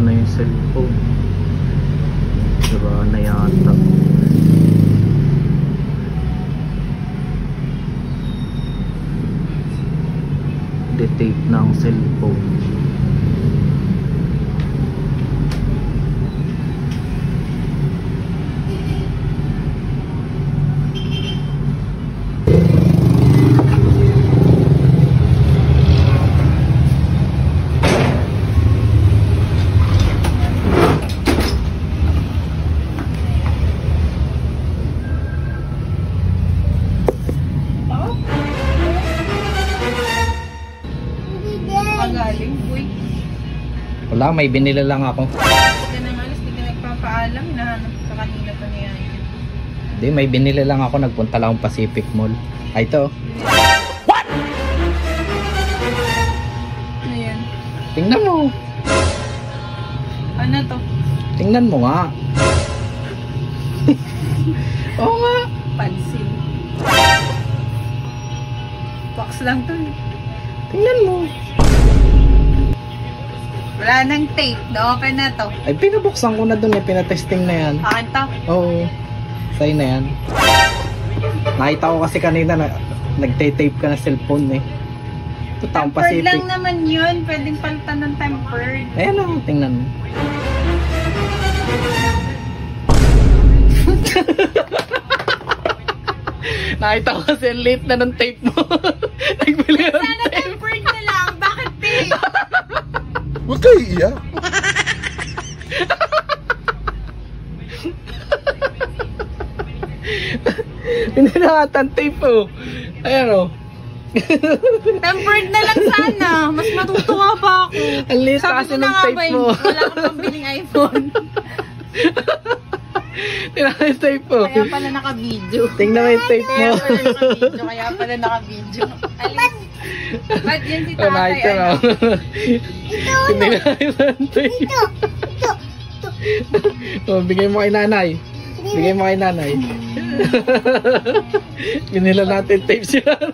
na yung cellphone. Sira na yata. Tape ng cellphone. Wala, may binili lang ako. Hindi ka nang alas, hindi ka nagpapaalam. Hinahanap ka kanina pa niya. Hindi, may binili lang ako. Nagpunta lang akong Pacific Mall. Ay, ito. What? Ano yan? Tingnan mo. Ano to? Tingnan mo nga. Oo nga. Pansin. Box lang to. Tingnan mo. Wala nang tape. Na-open na to. Ay, pinabuksan ko na dun eh. Pinatesting na yan. Akin to? Oo. Sa'yo na yan. Nakita ko kasi kanina na nagte-tape ka na cellphone eh. Ito taong Tempered Pacific. lang naman yun. Pwedeng palitan ng tempered. Ayan o, tingnan mo. Nakita ko kasi late na ng tape mo. Nagbili ng Sana tape. tempered na lang. Bakit tape? Huwag kayo iiyak. Hindi na ata ang tape o. Ayan o. Tempered na lang sana. Mas matutuwa pa ako. Ang late Sabi kasi ko na ng nga tape ba, mo. wala kang pambiling iPhone. Tingnan mo yung tape mo. Kaya pala naka-video. Tingnan mo yung tape mo. Kaya pala naka-video. Alis. Ba't yan si Oh, tatay? nakita mo. Hindi na yung tape. Oh, bigay mo kay nanay. Bigay mo kay nanay. Binila natin tape si nanay.